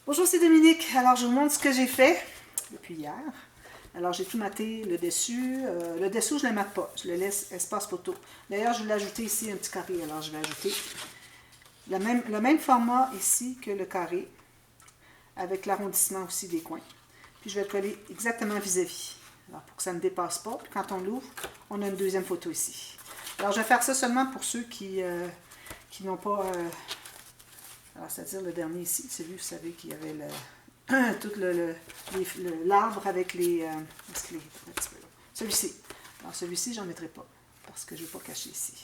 Bonjour, c'est Dominique. Alors, je vous montre ce que j'ai fait depuis hier. Alors, j'ai tout maté le dessus. Le dessous, je ne le mate pas. Je le laisse espace photo. D'ailleurs, je voulais ajouter ici un petit carré. Alors, je vais ajouter le même format ici que le carré, avec l'arrondissement aussi des coins. Puis, je vais le coller exactement vis-à-vis. Alors, pour que ça ne dépasse pas. Puis, quand on l'ouvre, on a une deuxième photo ici. Alors, je vais faire ça seulement pour ceux qui n'ont pas... alors, c'est-à-dire le dernier ici, celui, vous savez, qu'il y avait tout l'arbre avec les... celui-ci. Alors, celui-ci, j'en mettrai pas, parce que je ne vais pas cacher ici.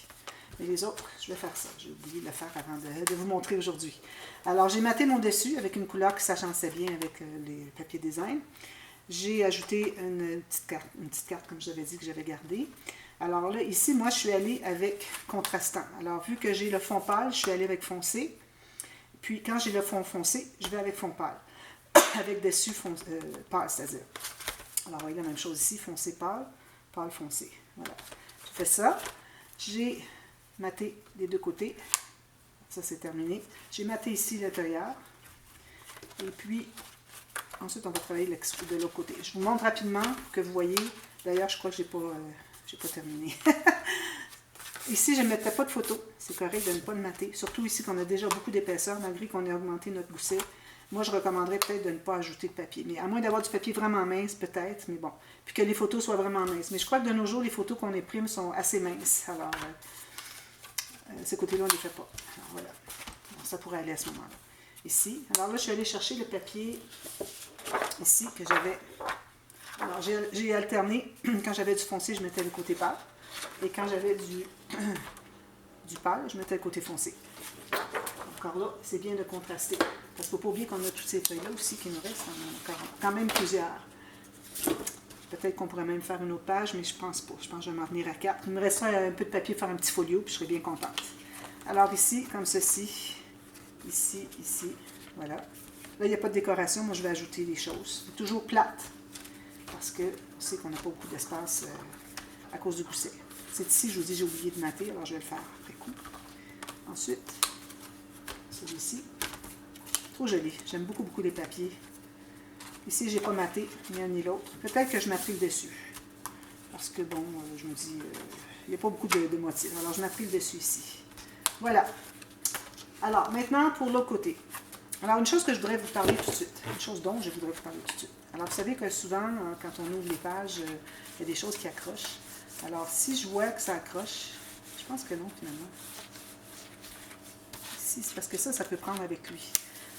Mais les autres, je vais faire ça. J'ai oublié de le faire avant de vous montrer aujourd'hui. Alors, j'ai maté mon dessus avec une couleur qui s'agençait bien avec les papiers design. J'ai ajouté une petite carte, comme je l'avais dit, que j'avais gardée. Alors là, ici, moi, je suis allée avec contrastant. Alors, vu que j'ai le fond pâle, je suis allée avec foncé. Puis, quand j'ai le fond foncé, je vais avec fond pâle. Avec dessus pâle, c'est-à-dire. Alors, vous voyez la même chose ici, foncé pâle, pâle foncé. Voilà. J'ai fait ça. J'ai maté des deux côtés. Ça, c'est terminé. J'ai maté ici l'intérieur. Et puis, ensuite, on va travailler de l'autre côté. Je vous montre rapidement que vous voyez. D'ailleurs, je crois que je n'ai pas terminé. Ici, je ne mettais pas de photo. C'est correct de ne pas le mater. Surtout ici, qu'on a déjà beaucoup d'épaisseur, malgré qu'on ait augmenté notre gousset. Moi, je recommanderais peut-être de ne pas ajouter de papier. Mais à moins d'avoir du papier vraiment mince, peut-être, mais bon. Puis que les photos soient vraiment minces. Mais je crois que de nos jours, les photos qu'on imprime sont assez minces. Alors, ce côté-là, on ne les fait pas. Alors, voilà. Alors, ça pourrait aller à ce moment-là. Ici. Alors là, je suis allée chercher le papier ici que j'avais. Alors, j'ai alterné. Quand j'avais du foncé, je mettais le côté pâle. Et quand j'avais du pâle, je mettais le côté foncé. Encore là, c'est bien de contraster. Parce qu'il ne faut pas oublier qu'on a toutes ces feuilles-là aussi qui nous restent. On en a quand même plusieurs. Peut-être qu'on pourrait même faire une autre page, mais je pense pas. Je pense que je vais m'en tenir à 4. Il me restera un peu de papier pour faire un petit folio, puis je serai bien contente. Alors ici, comme ceci. Ici, ici. Voilà. Là, il n'y a pas de décoration. Moi, je vais ajouter des choses. Toujours plate. Parce que on sait qu'on n'a pas beaucoup d'espace à cause du gousset. C'est ici, je vous dis, j'ai oublié de mater, alors je vais le faire après coup. Ensuite, celui-ci. Trop joli. J'aime beaucoup, beaucoup les papiers. Ici, je n'ai pas maté, ni un ni l'autre. Peut-être que je materai le dessus. Parce que, bon, je me dis, il n'y a pas beaucoup de motifs. Alors, je materai le dessus ici. Voilà. Alors, maintenant, pour l'autre côté. Alors, une chose que je voudrais vous parler tout de suite. Une chose dont je voudrais vous parler tout de suite. Alors, vous savez que souvent, quand on ouvre les pages, il y a des choses qui accrochent. Alors, si je vois que ça accroche, je pense que non, finalement. Ici, c'est parce que ça peut prendre avec lui.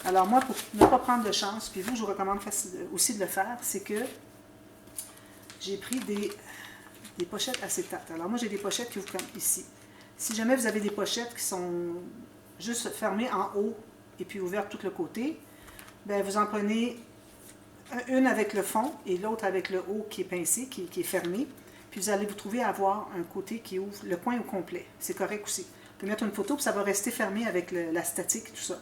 Alors, moi, pour ne pas prendre de chance, puis vous, je vous recommande aussi de le faire, c'est que j'ai pris des pochettes acétate. Alors, moi, j'ai des pochettes qui ouvrent comme ici. Si jamais vous avez des pochettes qui sont juste fermées en haut et puis ouvertes tout le côté, bien, vous en prenez une avec le fond et l'autre avec le haut qui est pincé, qui est fermé. Puis vous allez vous trouver à avoir un côté qui ouvre le coin au complet. C'est correct aussi. Vous pouvez mettre une photo, puis ça va rester fermé avec la statique, tout ça.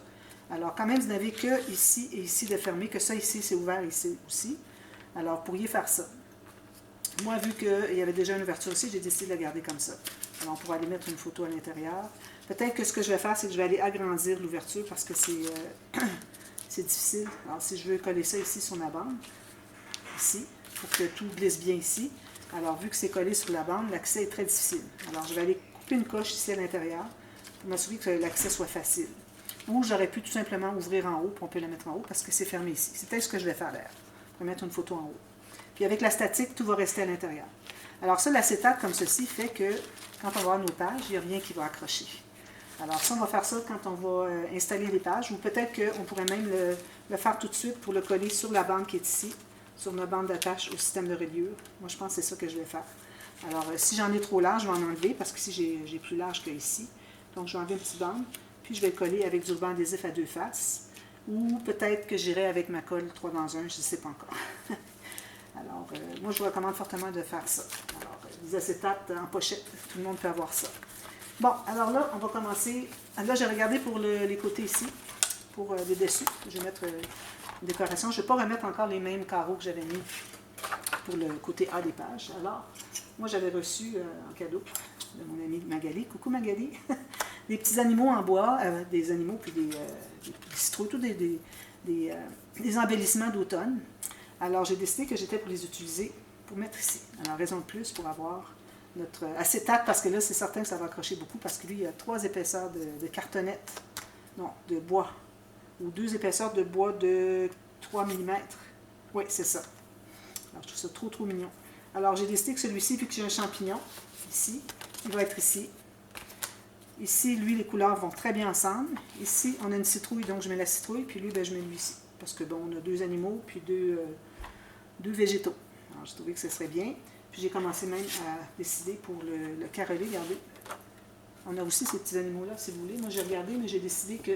Alors, quand même, vous n'avez que ici et ici de fermé, que ça ici, c'est ouvert ici aussi. Alors, vous pourriez faire ça. Moi, vu qu'il y avait déjà une ouverture ici, j'ai décidé de la garder comme ça. Alors, on pourra aller mettre une photo à l'intérieur. Peut-être que ce que je vais faire, c'est que je vais aller agrandir l'ouverture parce que c'est difficile. Alors, si je veux coller ça ici sur ma bande, ici, pour que tout glisse bien ici. Alors, vu que c'est collé sur la bande, l'accès est très difficile. Alors, je vais aller couper une coche ici à l'intérieur pour m'assurer que l'accès soit facile. Ou j'aurais pu tout simplement ouvrir en haut, puis on peut la mettre en haut parce que c'est fermé ici. C'est peut-être ce que je vais faire d'ailleurs. Je vais mettre une photo en haut. Puis avec la statique, tout va rester à l'intérieur. Alors ça, l'acétate comme ceci fait que quand on va avoir nos pages, il n'y a rien qui va accrocher. Alors ça, on va faire ça quand on va installer les pages, ou peut-être qu'on pourrait même le faire tout de suite pour le coller sur la bande qui est ici, sur notre bande d'attache au système de reliure. Moi, je pense que c'est ça que je vais faire. Alors, si j'en ai trop large, je vais en enlever, parce que ici, j'ai plus large qu'ici. Donc, je vais enlever une petite bande, puis je vais le coller avec du ruban adhésif à deux faces, ou peut-être que j'irai avec ma colle 3 dans 1, je ne sais pas encore. Alors, moi, je vous recommande fortement de faire ça. Alors, les acétates en pochette, tout le monde peut avoir ça. Bon, alors là, on va commencer. Là, j'ai regardé pour les côtés ici, pour le dessus. Je vais mettre une décoration. Je ne vais pas remettre encore les mêmes carreaux que j'avais mis pour le côté A des pages. Alors, moi, j'avais reçu en cadeau de mon amie Magali. Coucou Magali! des petits animaux en bois, des animaux puis des citrouilles, tous des embellissements d'automne. Alors j'ai décidé que j'étais pour les utiliser pour mettre ici. Alors raison de plus pour avoir notre acétate, parce que là c'est certain que ça va accrocher beaucoup, parce que lui il y a 3 épaisseurs de cartonnette, non, de bois, ou 2 épaisseurs de bois de 3 mm. Oui, c'est ça. Alors je trouve ça trop mignon. Alors j'ai décidé que celui-ci, vu que j'ai un champignon, ici, il va être ici. Ici, lui, les couleurs vont très bien ensemble. Ici, on a une citrouille, donc je mets la citrouille, puis lui, ben, je mets lui ici. Parce que bon, on a 2 animaux, puis 2 végétaux. Alors j'ai trouvé que ce serait bien. Puis j'ai commencé même à décider pour le carrelé, regardez. On a aussi ces petits animaux-là, si vous voulez. Moi, j'ai regardé, mais j'ai décidé que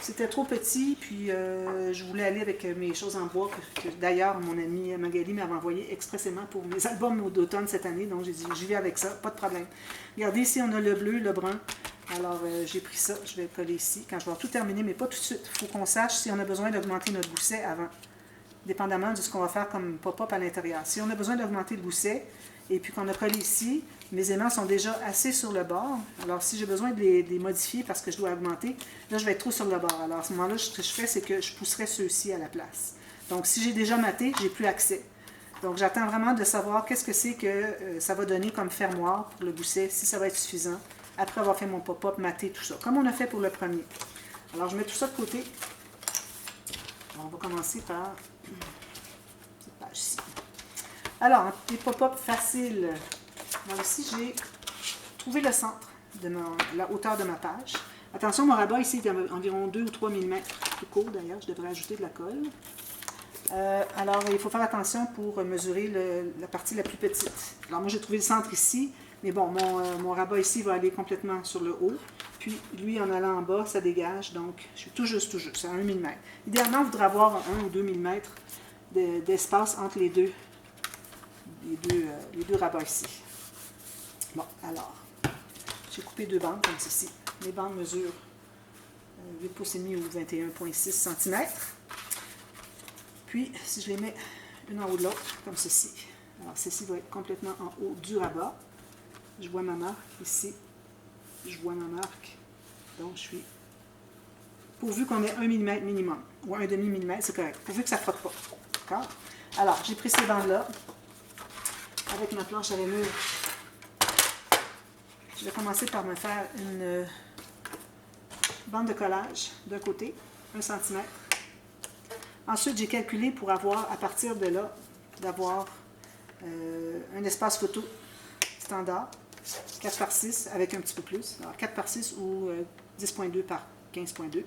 c'était trop petit, puis je voulais aller avec mes choses en bois, que d'ailleurs, mon amie Magali m'avait envoyé expressément pour mes albums d'automne cette année, donc j'ai dit, j'y vais avec ça, pas de problème. Regardez, ici, on a le bleu, le brun. Alors, j'ai pris ça, je vais le coller ici, quand je vais avoir tout terminé, mais pas tout de suite. Il faut qu'on sache si on a besoin d'augmenter notre gousset avant, dépendamment de ce qu'on va faire comme pop-up à l'intérieur. Si on a besoin d'augmenter le gousset, et puis qu'on a collé ici, mes aimants sont déjà assez sur le bord. Alors, si j'ai besoin de les modifier parce que je dois augmenter, là, je vais être trop sur le bord. Alors, à ce moment-là, ce que je fais, c'est que je pousserai ceux-ci à la place. Donc, si j'ai déjà maté, j'ai plus accès. Donc, j'attends vraiment de savoir qu'est-ce que c'est que ça va donner comme fermoir pour le gousset, si ça va être suffisant, après avoir fait mon pop-up, maté, tout ça. Comme on a fait pour le premier. Alors, je mets tout ça de côté. Alors, on va commencer par cette page-ci. Alors, des pop-up faciles. Donc ici, j'ai trouvé le centre de la hauteur de ma page. Attention, mon rabat ici est environ 2 ou 3 mm. Plus court d'ailleurs, je devrais ajouter de la colle. Alors, il faut faire attention pour mesurer la partie la plus petite. Alors, moi, j'ai trouvé le centre ici, mais bon, mon rabat ici va aller complètement sur le haut. Puis, lui, en allant en bas, ça dégage. Donc, je suis tout juste, c'est 1 mm. Idéalement, on voudrait avoir 1 ou 2 mm d'espace entre les deux rabats ici. Bon, alors, j'ai coupé 2 bandes comme ceci. Les bandes mesurent 8 pouces et demi ou 21,6 cm. Puis, si je les mets une en haut de l'autre, comme ceci. Alors, ceci va être complètement en haut du rabat. Je vois ma marque ici. Je vois ma marque. Donc, je suis... Pourvu qu'on ait 1 mm minimum, ou 1,5 mm, c'est correct. Pourvu que ça ne frotte pas. D'accord? Alors, j'ai pris ces bandes-là. Avec ma planche à rainure, je vais commencer par me faire une bande de collage d'un côté, 1 cm. Ensuite, j'ai calculé pour avoir, à partir de là, d'avoir un espace photo standard, 4 par 6 avec un petit peu plus. Alors 4 par 6 ou 10,2 par 15,2.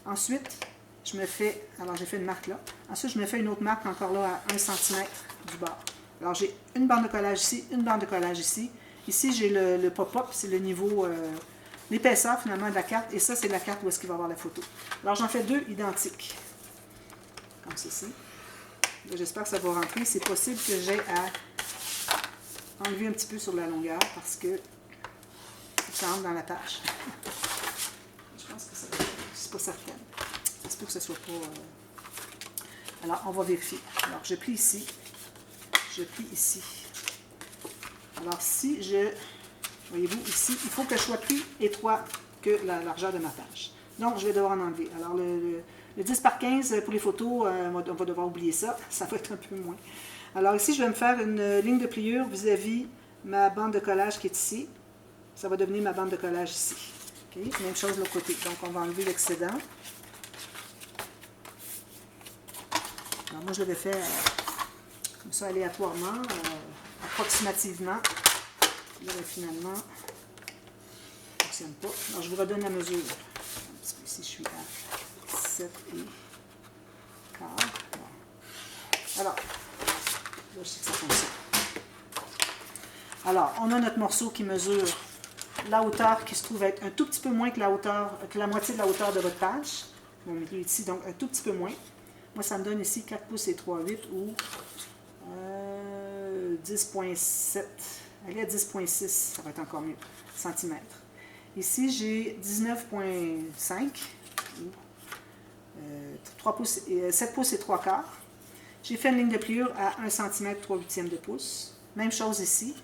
Ensuite, je me fais, alors j'ai fait une marque là. Ensuite, je me fais une autre marque encore là à 1 cm du bord. Alors, j'ai une bande de collage ici, une bande de collage ici. Ici, j'ai le pop-up, c'est le niveau, l'épaisseur finalement de la carte. Et ça, c'est la carte où est-ce qu'il va y avoir la photo. Alors, j'en fais 2 identiques. Comme ceci. J'espère que ça va rentrer. C'est possible que j'aie à enlever un petit peu sur la longueur parce que ça rentre dans la page. Je pense que ça va. Je suis pas certaine. Ça se peut que ce soit pas... Alors, on va vérifier. Alors, je plie ici. Je plie ici. Alors, si je... Voyez-vous, ici, il faut que je sois plus étroit que la largeur de ma page. Donc, je vais devoir en enlever. Alors, le 10 par 15 pour les photos, on va devoir oublier ça. Ça va être un peu moins. Alors, ici, je vais me faire une ligne de pliure vis-à-vis ma bande de collage qui est ici. Ça va devenir ma bande de collage ici. Okay? Même chose de l'autre côté. Donc, on va enlever l'excédent. Alors, moi, je l'avais fait comme ça, aléatoirement, approximativement. Là, finalement, ça ne fonctionne pas. Alors, je vous redonne la mesure. Parce que ici, je suis à 7 et quart. Bon. Alors, là, je sais que ça fonctionne. Alors, on a notre morceau qui mesure la hauteur qui se trouve être un tout petit peu moins que la hauteur, que la moitié de la hauteur de votre page. On va mettre ici, donc un tout petit peu moins. Moi, ça me donne ici 4 pouces et 3/8 ou 10,7. Allez à 10,6, ça va être encore mieux, centimètres. Ici, j'ai 19,5 ou 7 pouces et 3 quarts. J'ai fait une ligne de pliure à 1 cm 3/8 de pouce. Même chose ici.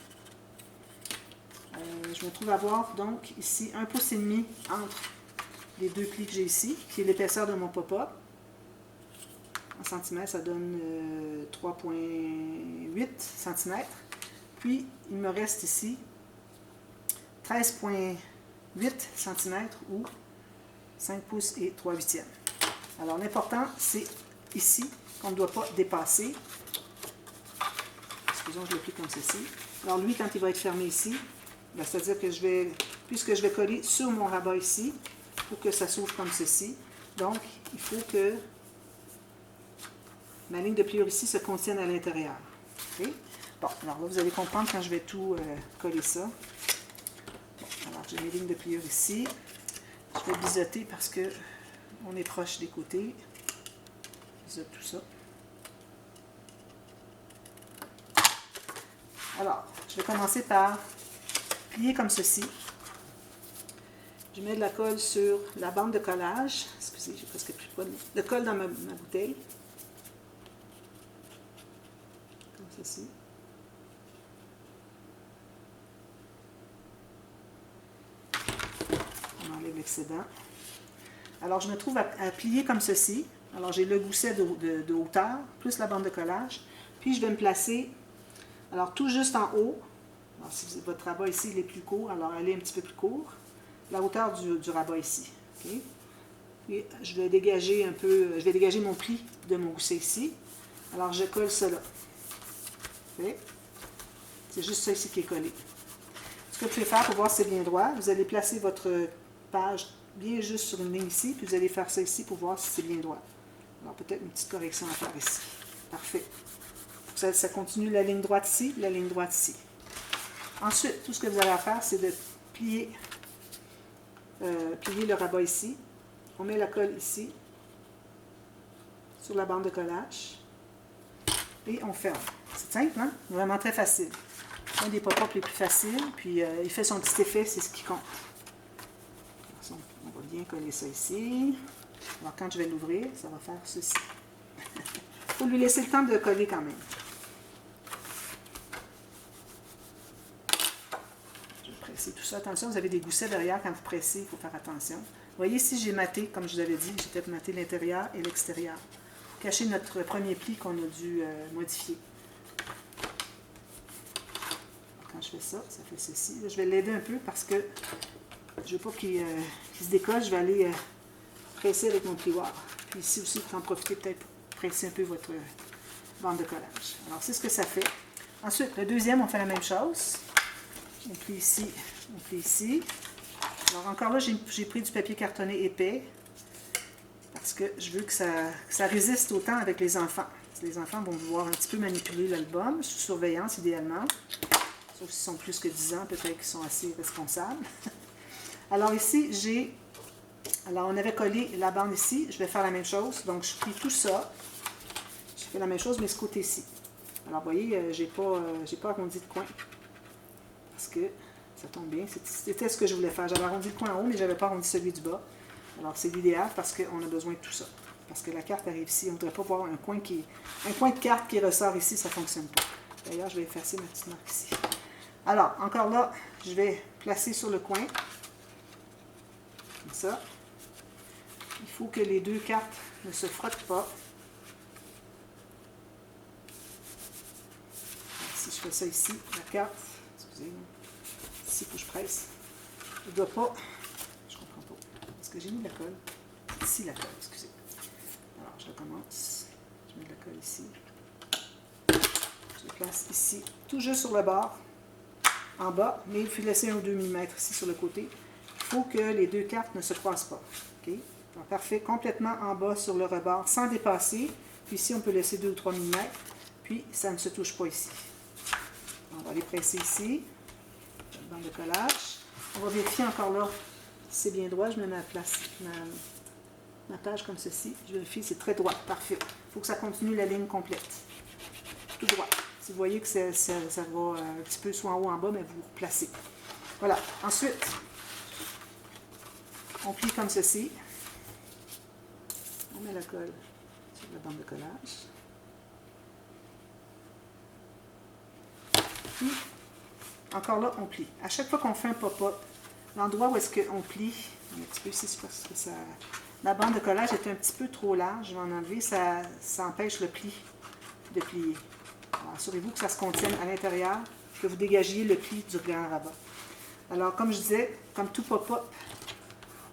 je me trouve à avoir donc ici 1,5 pouce entre les deux plis que j'ai ici, qui est l'épaisseur de mon pop-up. En centimètres, ça donne 3,8 cm. Puis, il me reste ici 13,8 cm ou 5 pouces et 3/8. Alors, l'important, c'est ici qu'on ne doit pas dépasser. Excusons, je le plie comme ceci. Alors, lui, quand il va être fermé ici, c'est-à-dire que puisque je vais coller sur mon rabat ici, il faut que ça s'ouvre comme ceci. Donc, il faut que ma ligne de pliure ici se contienne à l'intérieur. Okay? Bon, alors là, vous allez comprendre quand je vais tout coller ça. Bon, alors, j'ai mes lignes de pliure ici. Je vais biseauter parce que on est proche des côtés. Je biseaute tout ça. Alors, je vais commencer par plier comme ceci. Je mets de la colle sur la bande de collage. Excusez, j'ai presque plus de colle dans ma bouteille. Comme ceci. On enlève l'excédent. Alors, je me trouve à plier comme ceci. Alors, j'ai le gousset de hauteur, plus la bande de collage. Puis, je vais me placer, alors, tout juste en haut. Alors, si votre rabat ici, il est plus court, alors allez un petit peu plus court. La hauteur du rabat ici. Okay? Et je vais dégager un peu, je vais dégager mon pli de mon gousset ici. Alors, je colle cela. Okay? C'est juste ça ici qui est collé. Ce que vous pouvez faire pour voir si c'est bien droit, vous allez placer votre page bien juste sur une ligne ici, puis vous allez faire ça ici pour voir si c'est bien droit. Alors, peut-être une petite correction à faire ici. Parfait. Ça continue la ligne droite ici, la ligne droite ici. Ensuite, tout ce que vous avez à faire, c'est de plier le rabat ici. On met la colle ici, sur la bande de collage, et on ferme. C'est simple, hein? Vraiment très facile. Un des pop-up les plus faciles, puis il fait son petit effet, c'est ce qui compte. On va bien coller ça ici. Alors, quand je vais l'ouvrir, ça va faire ceci. Il faut lui laisser le temps de coller quand même. C'est tout ça. Attention, vous avez des goussets derrière quand vous pressez, il faut faire attention. Vous voyez, ici, j'ai maté, comme je vous avais dit, j'ai peut-être maté l'intérieur et l'extérieur. Cacher notre premier pli qu'on a dû modifier. Quand je fais ça, ça fait ceci. Là, je vais l'aider un peu parce que je ne veux pas qu'il se décolle. Je vais aller presser avec mon plioir. Puis ici aussi, vous en profitez peut-être pour presser un peu votre bande de collage. Alors, c'est ce que ça fait. Ensuite, le deuxième, on fait la même chose. On plie ici, on plie ici. Alors encore là, j'ai pris du papier cartonné épais parce que je veux que ça résiste autant avec les enfants. Les enfants vont pouvoir un petit peu manipuler l'album, sous surveillance idéalement. Sauf s'ils sont plus que 10 ans, peut-être qu'ils sont assez responsables. Alors ici, alors on avait collé la bande ici, je vais faire la même chose. Donc je plie tout ça. Je fais la même chose, mais ce côté-ci. Alors vous voyez, j'ai pas arrondi de coin. Parce que ça tombe bien. C'était ce que je voulais faire. J'avais arrondi le coin en haut, mais je n'avais pas arrondi celui du bas. Alors, c'est l'idéal parce qu'on a besoin de tout ça. Parce que la carte arrive ici. On ne voudrait pas voir un coin de carte qui ressort ici, ça ne fonctionne pas. D'ailleurs, je vais effacer ma petite marque ici. Alors, encore là, je vais placer sur le coin. Comme ça. Il faut que les deux cartes ne se frottent pas. Alors, si je fais ça ici, la carte... Excusez-moi. Ici, il faut que je presse. Je ne dois pas. Je ne comprends pas. Est-ce que j'ai mis de la colle? Ici, la colle, excusez. Alors, je recommence. Je mets de la colle ici. Je la place ici, tout juste sur le bord, en bas, mais il faut laisser 1 ou 2 mm ici sur le côté. Il faut que les deux cartes ne se croisent pas. Okay? Alors, parfait. Complètement en bas sur le rebord, sans dépasser. Puis ici, on peut laisser 2 ou 3 mm. Puis, ça ne se touche pas ici. On va les presser ici. Bande de collage. On va vérifier encore là si c'est bien droit. Je mets ma page comme ceci. Je vérifie, c'est très droit. Parfait. Il faut que ça continue la ligne complète. Tout droit. Si vous voyez que ça va un petit peu soit en haut ou en bas, mais vous replacez. Voilà. Ensuite, on plie comme ceci. On met la colle sur la bande de collage. Puis, encore là, on plie. À chaque fois qu'on fait un pop-up, l'endroit où est-ce qu'on plie, un petit peu ici, c'est parce que ça... La bande de collage est un petit peu trop large, je vais en enlever, ça empêche le pli de plier. Alors, assurez-vous que ça se contienne à l'intérieur, que vous dégagiez le pli du grand rabat. Alors, comme je disais, comme tout pop-up,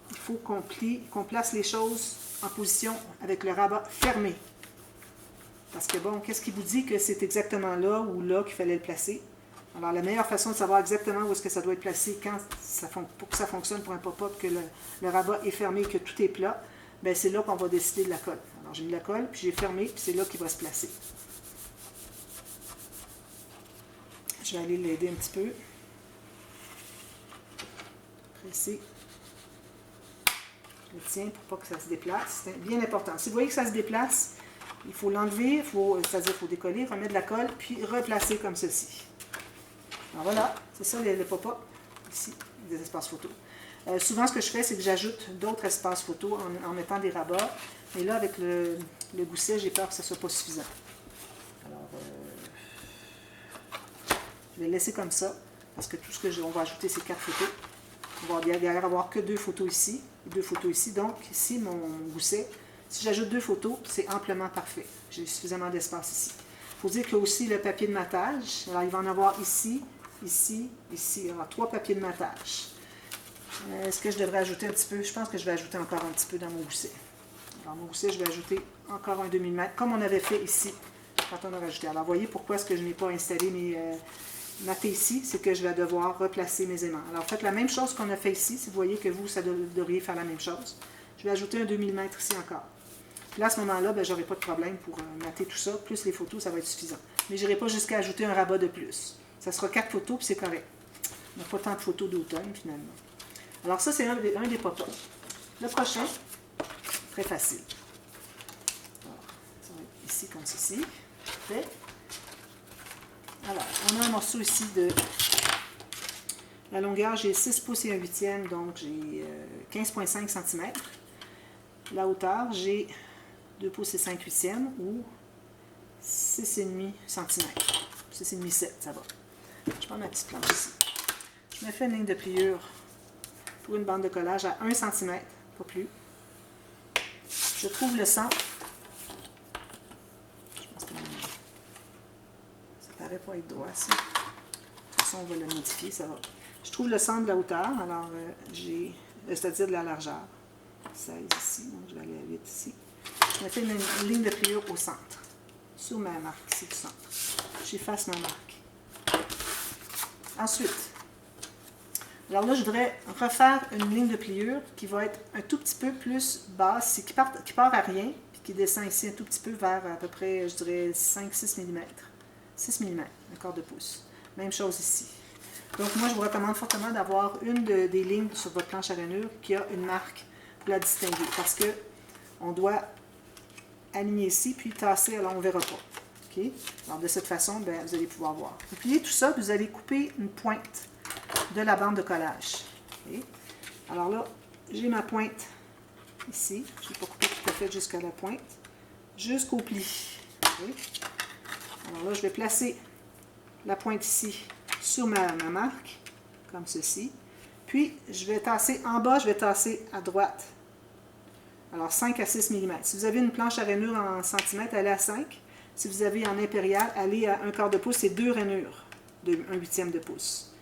il faut qu'on plie, qu'on place les choses en position avec le rabat fermé. Parce que bon, qu'est-ce qui vous dit que c'est exactement là ou là qu'il fallait le placer? Alors, la meilleure façon de savoir exactement où est-ce que ça doit être placé pour que ça fonctionne pour un pop-up, que le rabat est fermé et que tout est plat, bien, c'est là qu'on va décider de la colle. Alors, j'ai mis la colle, puis j'ai fermé, puis c'est là qu'il va se placer. Je vais aller l'aider un petit peu. Presser. Je le tiens pour pas que ça se déplace. C'est bien important. Si vous voyez que ça se déplace, il faut l'enlever, c'est-à-dire qu'il faut décoller, remettre la colle, puis replacer comme ceci. Alors voilà, c'est ça le pop-up, ici, des espaces photo. Souvent, ce que je fais, c'est que j'ajoute d'autres espaces photo en mettant des rabats. Mais là, avec le gousset, j'ai peur que ce ne soit pas suffisant. Alors, je vais le laisser comme ça, parce que tout ce qu'on va ajouter, c'est 4 photos. On va d'ailleurs avoir que 2 photos ici, et 2 photos ici. Donc, ici, mon gousset, si j'ajoute 2 photos, c'est amplement parfait. J'ai suffisamment d'espace ici. Il faut dire qu'il y a aussi le papier de matage. Alors, il va en avoir ici, ici, ici. Alors, 3 papiers de matage. Est-ce que je devrais ajouter un petit peu? Je pense que je vais ajouter encore un petit peu dans mon gousset. Alors, mon gousset, je vais ajouter encore un demi-mètre, comme on avait fait ici, quand on a rajouté. Alors, voyez pourquoi est-ce que je n'ai pas installé mes matés ici, c'est que je vais devoir replacer mes aimants. Alors, faites la même chose qu'on a fait ici. Si vous voyez que vous, ça devriez faire la même chose. Je vais ajouter un 2 mm ici encore. Puis là, à ce moment-là, je n'aurai pas de problème pour mater tout ça. Plus les photos, ça va être suffisant. Mais je n'irai pas jusqu'à ajouter un rabat de plus. Ça sera 4 photos, puis c'est correct. On n'a pas tant de photos d'automne, finalement. Alors ça, c'est un des pop-up. Le prochain, très facile. Alors, ça va être ici comme ceci. Parfait. Alors, on a un morceau ici de... La longueur, j'ai 6 pouces et 1/8, donc j'ai 15,5 cm. La hauteur, j'ai 2 pouces et 5/8 ou 6,5 cm. 6,5, 7, ça va. Je prends ma petite planche ici. Je me fais une ligne de pliure pour une bande de collage à 1 cm, pas plus. Je trouve le centre. Je pense que ça paraît pas être droit, ça. De toute façon, on va le modifier, ça va. Je trouve le centre de la hauteur, alors j'ai, c'est-à-dire de la largeur. 16 ici, donc je vais aller à 8 ici. Je me fais une ligne de pliure au centre, sur ma marque ici du centre. J'efface ma marque. Ensuite, alors là, je voudrais refaire une ligne de pliure qui va être un tout petit peu plus basse, qui part à rien, puis qui descend ici un tout petit peu vers à peu près, je dirais, 5-6 mm. 6 mm, un quart de pouce. Même chose ici. Donc moi, je vous recommande fortement d'avoir une des lignes sur votre planche à rainure qui a une marque pour la distinguer, parce que on doit aligner ici, puis tasser, alors on ne verra pas. Okay? Alors de cette façon, vous allez pouvoir voir. Vous pliez tout ça, vous allez couper une pointe de la bande de collage. Okay? Alors là, j'ai ma pointe ici. Je n'ai pas coupé tout à fait jusqu'à la pointe, jusqu'au pli. Okay? Alors là, je vais placer la pointe ici sur ma marque, comme ceci. Puis, je vais tasser en bas, je vais tasser à droite. Alors, 5 à 6 mm. Si vous avez une planche à rainure en centimètres, allez à 5. Si vous avez en impérial, allez à 1/4 de pouce, c'est 2 rainures de 1/8 de pouce.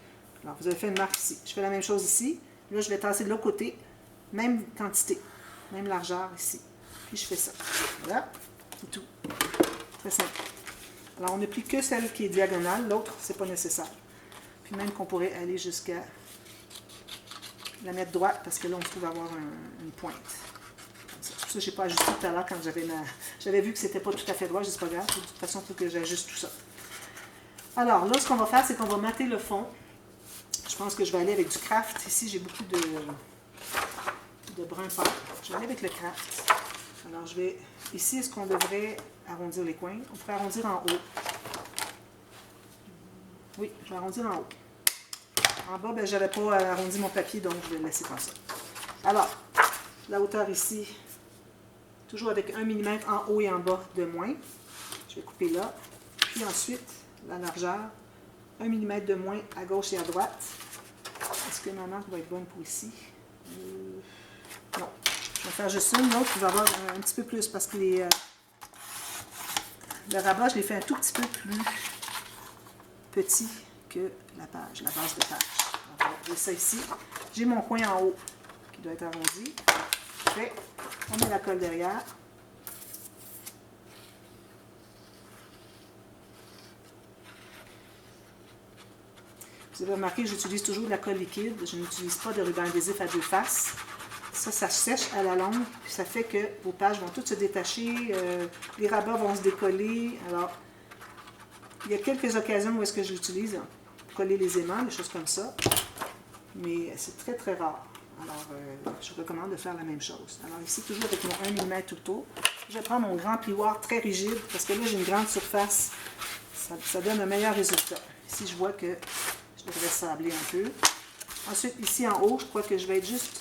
Alors, vous avez fait une marque ici. Je fais la même chose ici. Là, je vais tasser de l'autre côté, même quantité, même largeur ici. Puis, je fais ça. Voilà, c'est tout. Très simple. Alors, on ne plie que celle qui est diagonale, l'autre, c'est pas nécessaire. Puis même qu'on pourrait aller jusqu'à la mettre droite, parce que là, on trouve avoir une pointe. C'est pour ça que je n'ai pas ajusté tout à l'heure quand j'avais vu que c'était pas tout à fait droit, c'est pas grave. De toute façon, il faut que j'ajuste tout ça. Alors, là, ce qu'on va faire, c'est qu'on va mater le fond. Je pense que je vais aller avec du craft. Ici, j'ai beaucoup de brun pâle. Je vais aller avec le craft. Alors, je vais... Ici, est-ce qu'on devrait arrondir les coins? On pourrait arrondir en haut. Oui, je vais arrondir en haut. En bas, je n'avais pas arrondi mon papier, donc je vais le laisser comme ça. Alors, la hauteur ici, toujours avec 1 mm en haut et en bas de moins. Je vais couper là. Puis ensuite, la largeur, 1 mm de moins à gauche et à droite. Est-ce que ma marque va être bonne pour ici? Non. Je vais faire juste une, l'autre, il va avoir un petit peu plus parce que le rabat, je l'ai fait un tout petit peu plus petit que la page, la base de page. J'ai ça ici. J'ai mon coin en haut qui doit être arrondi. Fait, on met la colle derrière. Vous avez remarqué que j'utilise toujours de la colle liquide. Je n'utilise pas de ruban adhésif à 2 faces. Ça sèche à la longue, puis ça fait que vos pages vont toutes se détacher, les rabats vont se décoller. Alors, il y a quelques occasions où est-ce que je l'utilise, pour coller les aimants, des choses comme ça, mais c'est très très rare. Alors, je recommande de faire la même chose. Alors ici, toujours avec mon 1 mm tout autour, je prends mon grand plioir très rigide, parce que là, j'ai une grande surface, ça donne un meilleur résultat. Ici, je vois que je devrais sabler un peu. Ensuite, ici en haut, je crois que je vais être juste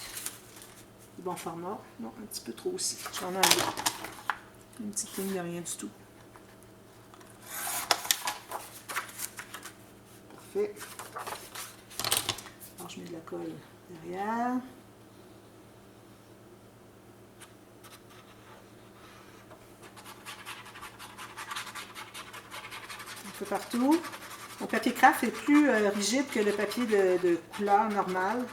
du bon format. Non, un petit peu trop aussi. Je vais en enlever une petite ligne de rien du tout. Parfait. Alors, je mets de la colle derrière. Un peu partout. Mon papier craft est plus rigide que le papier de couleur normale.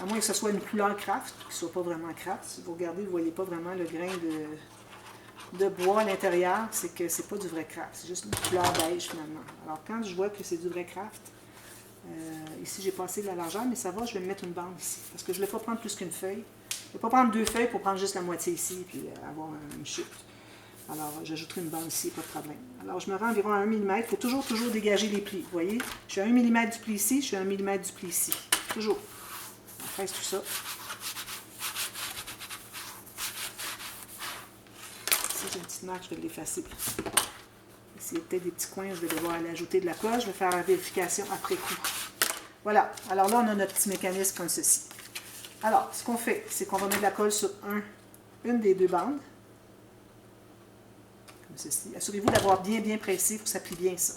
À moins que ce soit une couleur craft, qui ne soit pas vraiment craft. Si vous regardez, vous ne voyez pas vraiment le grain de bois à l'intérieur. C'est que c'est pas du vrai craft. C'est juste une couleur beige finalement. Alors quand je vois que c'est du vrai craft, ici j'ai passé de la largeur, mais ça va, je vais me mettre une bande ici. Parce que je ne vais pas prendre plus qu'une feuille. Je ne vais pas prendre 2 feuilles pour prendre juste la moitié ici et avoir une chute. Alors, j'ajouterai une bande ici, pas de problème. Alors, je me rends environ à 1 mm. Il faut toujours dégager les plis. Vous voyez? Je suis à 1 mm du pli ici, je suis à 1 mm du pli ici. Toujours. On presse tout ça. Ici, j'ai une petite marque, je vais l'effacer. Ici, il y a peut-être des petits coins, je vais devoir aller ajouter de la colle. Je vais faire la vérification après coup. Voilà. Alors là, on a notre petit mécanisme comme ceci. Alors, ce qu'on fait, c'est qu'on va mettre de la colle sur une des 2 bandes. Ceci. Assurez-vous d'avoir bien pressé pour que ça plie bien ça.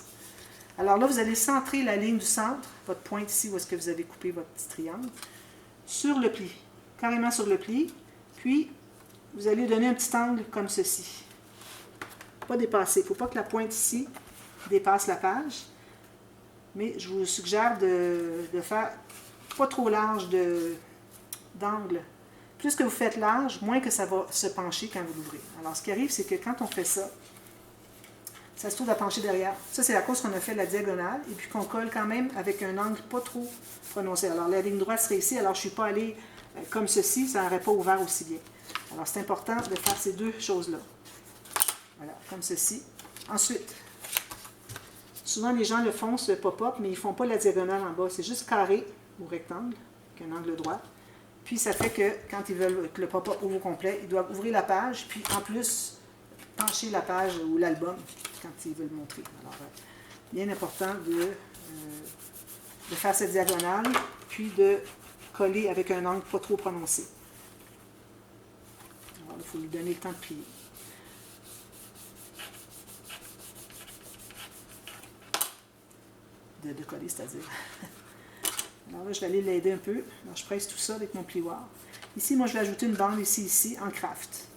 Alors là, vous allez centrer la ligne du centre, votre pointe ici où est-ce que vous avez coupé votre petit triangle, sur le pli, carrément sur le pli, puis vous allez donner un petit angle comme ceci. Pas dépasser, il ne faut pas que la pointe ici dépasse la page, mais je vous suggère de faire pas trop large d'angle. Plus que vous faites large, moins que ça va se pencher quand vous l'ouvrez. Alors ce qui arrive, c'est que quand on fait ça, ça se trouve à pencher derrière. Ça, c'est à cause qu'on a fait la diagonale et puis qu'on colle quand même avec un angle pas trop prononcé. Alors, la ligne droite serait ici. Alors, je ne suis pas allée comme ceci. Ça n'aurait pas ouvert aussi bien. Alors, c'est important de faire ces 2 choses-là. Voilà, comme ceci. Ensuite, souvent, les gens le font, ce pop-up, mais ils ne font pas la diagonale en bas. C'est juste carré ou rectangle, avec un angle droit. Puis, ça fait que quand ils veulent que le pop-up ouvre au complet, ils doivent ouvrir la page, puis en plus, pencher la page ou l'album quand ils veulent montrer. Alors, bien important de faire cette diagonale, puis de coller avec un angle pas trop prononcé. Alors, il faut lui donner le temps de plier. De coller, c'est-à-dire. Alors là, je vais aller l'aider un peu. Alors, je presse tout ça avec mon plioir. Ici, moi, je vais ajouter une bande ici, en craft.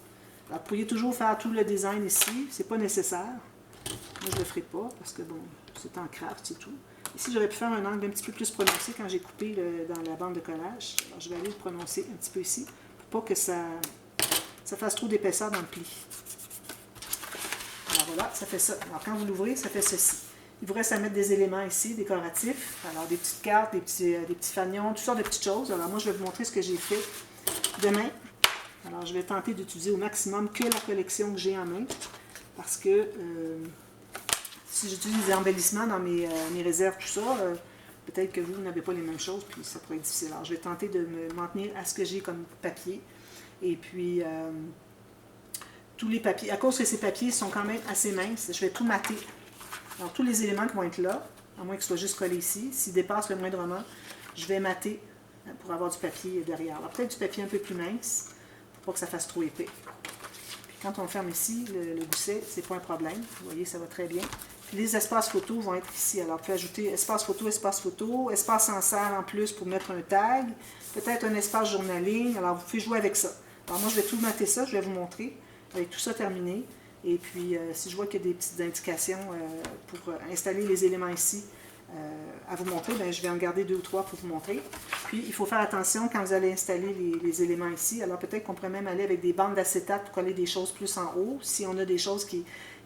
Alors, vous pourriez toujours faire tout le design ici. C'est pas nécessaire. Moi, je ne le ferai pas parce que, bon, c'est en craft, c'est tout. Ici, j'aurais pu faire un angle un petit peu plus prononcé quand j'ai coupé dans la bande de collage. Alors, je vais aller le prononcer un petit peu ici pour pas que ça fasse trop d'épaisseur dans le pli. Alors, voilà, ça fait ça. Alors, quand vous l'ouvrez, ça fait ceci. Il vous reste à mettre des éléments ici, décoratifs. Alors, des petites cartes, des petits fanions, toutes sortes de petites choses. Alors, moi, je vais vous montrer ce que j'ai fait demain. Alors, je vais tenter d'utiliser au maximum que la collection que j'ai en main. Parce que si j'utilise des embellissements dans mes réserves, tout ça, peut-être que vous n'avez pas les mêmes choses, puis ça pourrait être difficile. Alors, je vais tenter de m'en tenir à ce que j'ai comme papier. Et puis, tous les papiers, à cause que ces papiers sont quand même assez minces, je vais tout mater. Alors, tous les éléments qui vont être là, à moins qu'ils soient juste collés ici, s'ils dépassent le moindrement, je vais mater pour avoir du papier derrière. Alors, peut-être du papier un peu plus mince, pour pas que ça fasse trop épais. Puis, quand on ferme ici, le gousset, c'est pas un problème. Vous voyez, ça va très bien. Puis les espaces photos vont être ici. Alors, vous pouvez ajouter espace photo, espace en serre en plus pour mettre un tag, peut-être un espace journaling. Alors, vous pouvez jouer avec ça. Alors, moi, je vais tout noter ça, je vais vous montrer avec tout ça terminé. Et puis, si je vois qu'il y a des petites indications pour installer les éléments ici à vous montrer, bien, je vais en garder 2 ou 3 pour vous montrer. Puis, il faut faire attention quand vous allez installer les éléments ici. Alors, peut-être qu'on pourrait même aller avec des bandes d'acétate pour coller des choses plus en haut, si on a des choses qui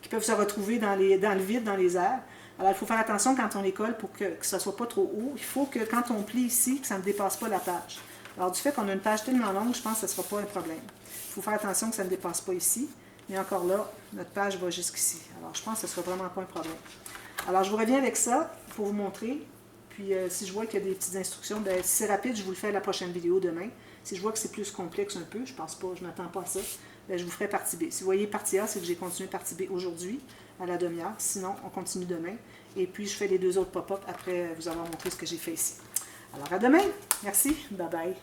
peuvent se retrouver dans le vide, dans les airs. Alors, il faut faire attention quand on les colle pour que ça ne soit pas trop haut. Il faut que quand on plie ici, que ça ne dépasse pas la page. Alors, du fait qu'on a une page tellement longue, je pense que ce ne sera pas un problème. Il faut faire attention que ça ne dépasse pas ici. Mais encore là, notre page va jusqu'ici. Alors, je pense que ce ne sera vraiment pas un problème. Alors, je vous reviens avec ça pour vous montrer. Puis, si je vois qu'il y a des petites instructions, bien, si c'est rapide, je vous le fais à la prochaine vidéo demain. Si je vois que c'est plus complexe un peu, je pense pas, je ne m'attends pas à ça, bien, je vous ferai partie B. Si vous voyez partie A, c'est que j'ai continué partie B aujourd'hui, à la demi-heure. Sinon, on continue demain. Et puis, je fais les 2 autres pop-up après vous avoir montré ce que j'ai fait ici. Alors, à demain. Merci. Bye bye.